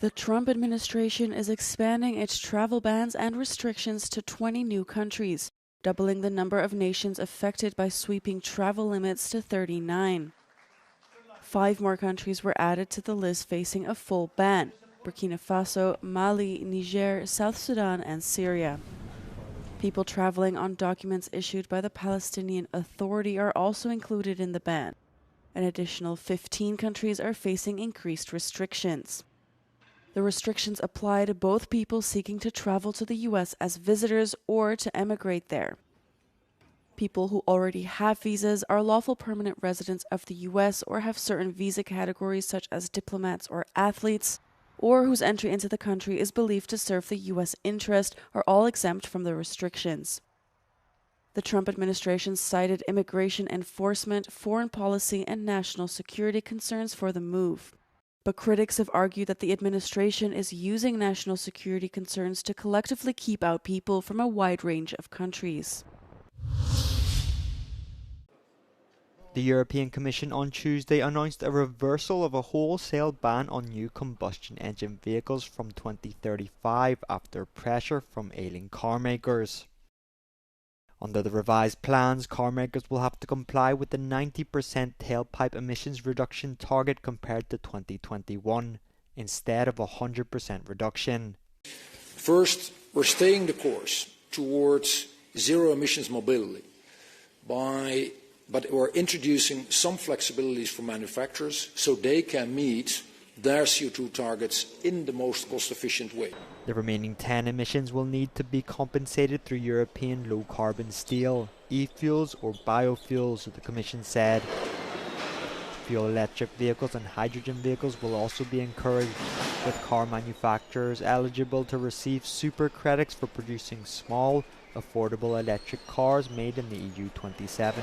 The Trump administration is expanding its travel bans and restrictions to 20 new countries, doubling the number of nations affected by sweeping travel limits to 39. 5 more countries were added to the list facing a full ban: Burkina Faso, Mali, Niger, South Sudan, and Syria. People traveling on documents issued by the Palestinian Authority are also included in the ban. An additional 15 countries are facing increased restrictions. The restrictions apply to both people seeking to travel to the U.S. as visitors or to emigrate there. People who already have visas, are lawful permanent residents of the U.S. or have certain visa categories such as diplomats or athletes, or whose entry into the country is believed to serve the U.S. interest, are all exempt from the restrictions. The Trump administration cited immigration enforcement, foreign policy, and national security concerns for the move. But critics have argued that the administration is using national security concerns to collectively keep out people from a wide range of countries. The European Commission on Tuesday announced a reversal of a wholesale ban on new combustion engine vehicles from 2035 after pressure from ailing car makers. Under the revised plans, car makers will have to comply with the 90% tailpipe emissions reduction target compared to 2021, instead of a 100% reduction. First, we're staying the course towards zero emissions mobility but we're introducing some flexibilities for manufacturers so they can meet their CO2 targets in the most cost-efficient way. The remaining 10 emissions will need to be compensated through European low-carbon steel, e-fuels or biofuels, the Commission said. Fuel electric vehicles and hydrogen vehicles will also be encouraged, with car manufacturers eligible to receive super credits for producing small, affordable electric cars made in the EU 27.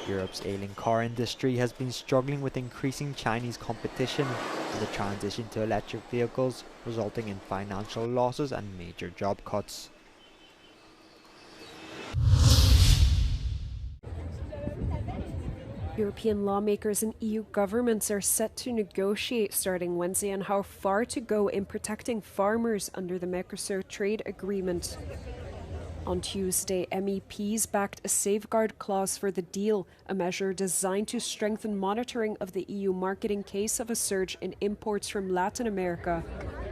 Europe's ailing car industry has been struggling with increasing Chinese competition and the transition to electric vehicles, resulting in financial losses and major job cuts. European lawmakers and EU governments are set to negotiate starting Wednesday on how far to go in protecting farmers under the Mercosur trade agreement. On Tuesday, MEPs backed a safeguard clause for the deal, a measure designed to strengthen monitoring of the EU market in case of a surge in imports from Latin America.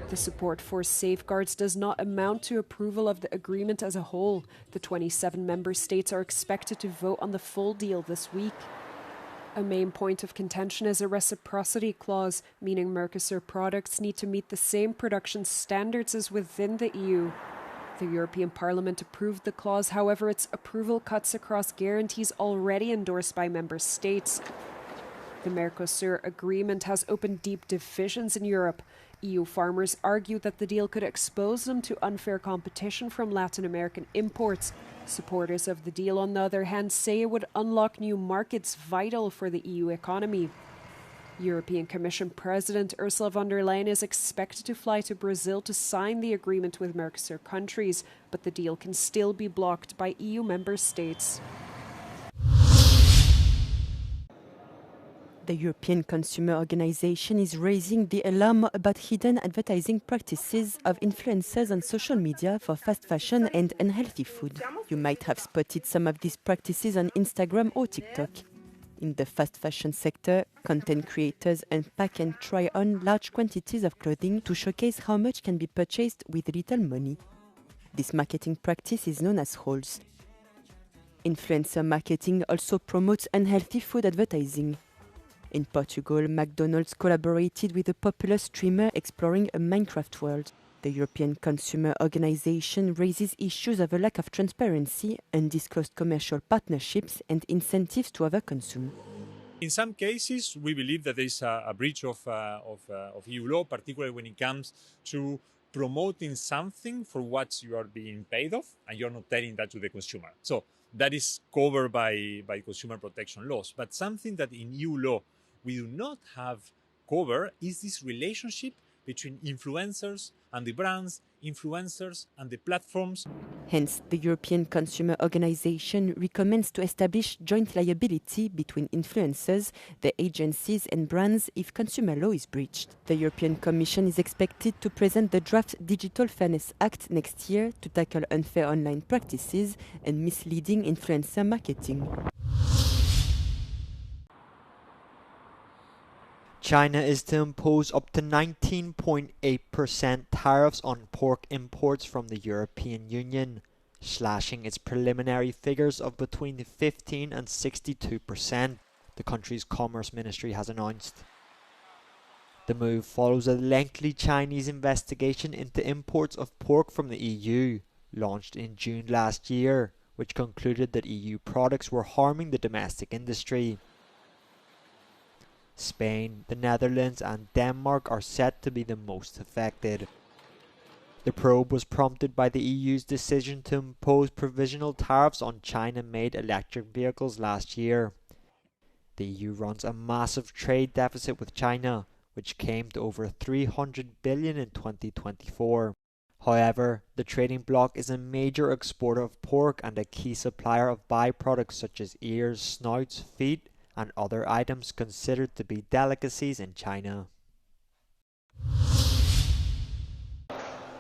The support for safeguards does not amount to approval of the agreement as a whole. The 27 member states are expected to vote on the full deal this week. A main point of contention is a reciprocity clause, meaning Mercosur products need to meet the same production standards as within the EU. The European Parliament approved the clause, however, its approval cuts across guarantees already endorsed by member states. The Mercosur agreement has opened deep divisions in Europe. EU farmers argue that the deal could expose them to unfair competition from Latin American imports. Supporters of the deal, on the other hand, say it would unlock new markets vital for the EU economy. European Commission President Ursula von der Leyen is expected to fly to Brazil to sign the agreement with Mercosur countries, but the deal can still be blocked by EU member states. The European Consumer Organization is raising the alarm about hidden advertising practices of influencers on social media for fast fashion and unhealthy food. You might have spotted some of these practices on Instagram or TikTok. In the fast fashion sector, content creators unpack and try on large quantities of clothing to showcase how much can be purchased with little money. This marketing practice is known as hauls. Influencer marketing also promotes unhealthy food advertising. In Portugal, McDonald's collaborated with a popular streamer exploring a Minecraft world. The European Consumer Organization raises issues of a lack of transparency, undisclosed commercial partnerships, and incentives to overconsume. In some cases, we believe that there is a breach of EU law, particularly when it comes to promoting something for what you are being paid off, and you're not telling that to the consumer. So that is covered by consumer protection laws. But something that in EU law we do not have covered is this relationship between influencers and the brands, influencers and the platforms. Hence, the European Consumer Organization recommends to establish joint liability between influencers, the agencies and brands if consumer law is breached. The European Commission is expected to present the draft Digital Fairness Act next year to tackle unfair online practices and misleading influencer marketing. China is to impose up to 19.8% tariffs on pork imports from the European Union, slashing its preliminary figures of between 15 and 62%, the country's Commerce Ministry has announced. The move follows a lengthy Chinese investigation into imports of pork from the EU, launched in June last year, which concluded that EU products were harming the domestic industry. Spain, the Netherlands and Denmark are set to be the most affected. The probe was prompted by the EU's decision to impose provisional tariffs on China-made electric vehicles last year. The EU runs a massive trade deficit with China, which came to over 300 billion in 2024. However, the trading bloc is a major exporter of pork and a key supplier of byproducts such as ears, snouts, feet, and other items considered to be delicacies in China.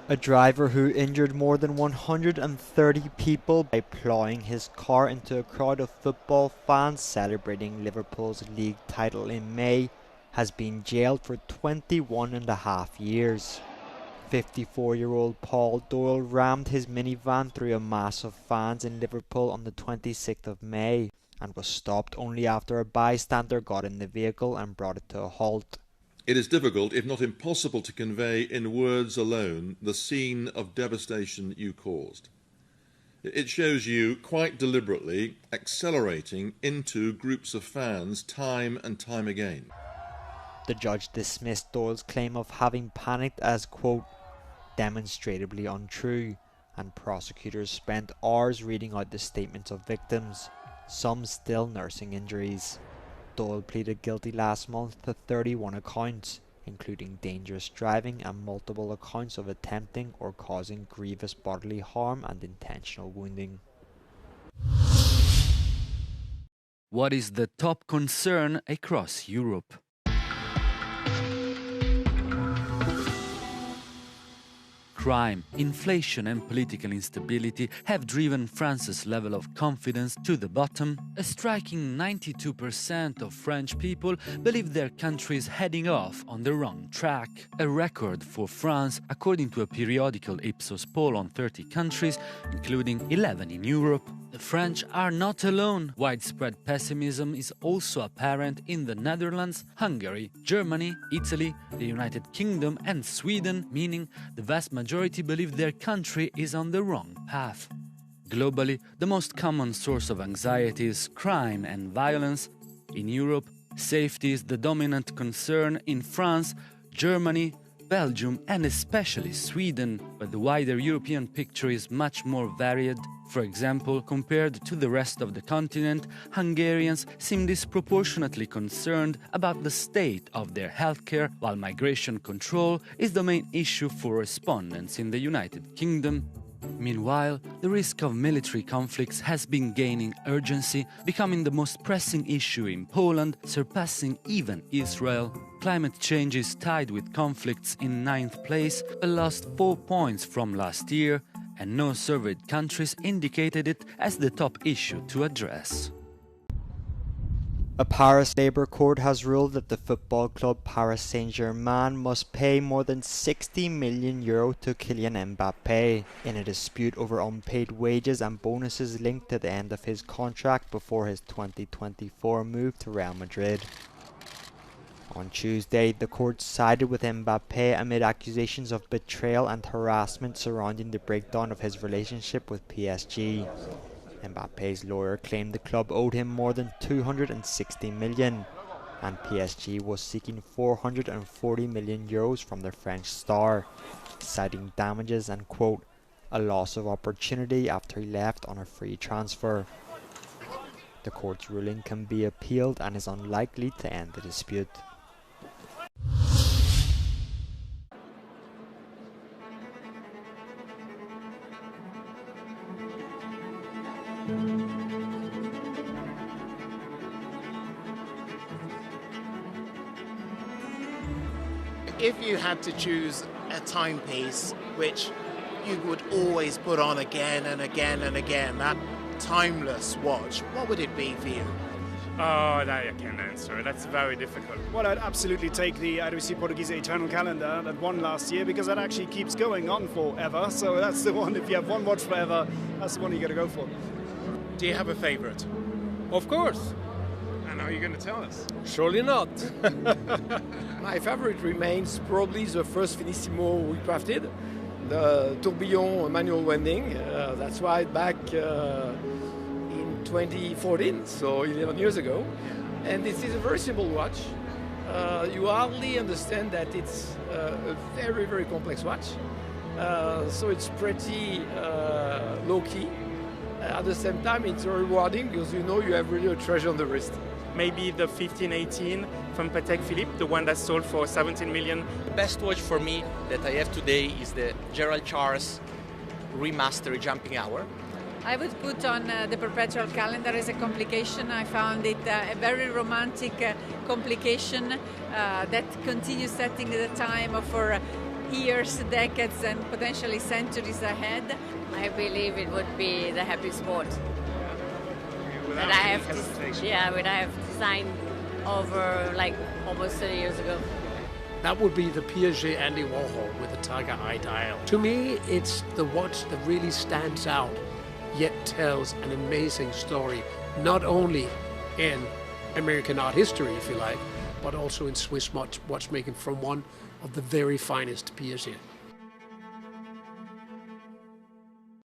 A driver who injured more than 130 people by ploughing his car into a crowd of football fans celebrating Liverpool's league title in May has been jailed for 21.5 years. 54-year-old Paul Doyle rammed his minivan through a mass of fans in Liverpool on the 26th of May and was stopped only after a bystander got in the vehicle and brought it to a halt. It is difficult, if not impossible, to convey in words alone the scene of devastation you caused. It shows you, quite deliberately, accelerating into groups of fans time and time again. The judge dismissed Doyle's claim of having panicked as, quote, demonstrably untrue, and prosecutors spent hours reading out the statements of victims, some still nursing injuries. Doyle pleaded guilty last month to 31 accounts, including dangerous driving and multiple accounts of attempting or causing grievous bodily harm and intentional wounding. What is the top concern across Europe? Crime, inflation and political instability have driven France's level of confidence to the bottom. A striking 92% of French people believe their country is heading off on the wrong track. A record for France, according to a periodical Ipsos poll on 30 countries, including 11 in Europe. The French are not alone. Widespread pessimism is also apparent in the Netherlands, Hungary, Germany, Italy, the United Kingdom and Sweden, meaning the vast majority believe their country is on the wrong path. Globally, the most common source of anxiety is crime and violence. In Europe, safety is the dominant concern in France, Germany, Belgium and especially Sweden, but the wider European picture is much more varied. For example, compared to the rest of the continent, Hungarians seem disproportionately concerned about the state of their healthcare, while migration control is the main issue for respondents in the United Kingdom. Meanwhile, the risk of military conflicts has been gaining urgency, becoming the most pressing issue in Poland, surpassing even Israel. Climate change is tied with conflicts in 9th place, a lost 4 points from last year, and no surveyed countries indicated it as the top issue to address. A Paris Labour court has ruled that the football club Paris Saint-Germain must pay more than €60 million to Kylian Mbappé in a dispute over unpaid wages and bonuses linked to the end of his contract before his 2024 move to Real Madrid. On Tuesday, the court sided with Mbappé amid accusations of betrayal and harassment surrounding the breakdown of his relationship with PSG. Mbappé's lawyer claimed the club owed him more than €260 million, and PSG was seeking €440 million from the French star, citing damages and, quote, a loss of opportunity after he left on a free transfer. The court's ruling can be appealed and is unlikely to end the dispute. If you had to choose a timepiece which you would always put on again and again and again, that timeless watch, what would it be for you? Oh, that I can't answer. That's very difficult. Well, I'd absolutely take the RWC Portuguese Eternal Calendar that won last year, because that actually keeps going on forever. So that's the one, if you have one watch forever, that's the one you got to go for. Do you have a favourite? Of course. And how are you going to tell us? Surely not. My favorite remains probably the first Finissimo we crafted, the Tourbillon manual winding. That's right back in 2014, so 11 years ago. And this is a very simple watch. You hardly understand that it's a very, very complex watch. So it's pretty low-key. At the same time, it's very rewarding because you know you have really a treasure on the wrist. Maybe the 1518 from Patek Philippe, the one that sold for 17 million. The best watch for me that I have today is the Gerald Charles Remastered Jumping Hour. I would put on the perpetual calendar as a complication. I found it a very romantic complication that continues setting the time for years, decades, and potentially centuries ahead. I believe it would be the Happy Sport Without that I any have, hesitation. that I have designed over like almost 30 years ago. That would be the PSG Andy Warhol with the Tiger Eye dial. To me, it's the watch that really stands out, yet tells an amazing story, not only in American art history, if you like, but also in Swiss watchmaking from one of the very finest peers here.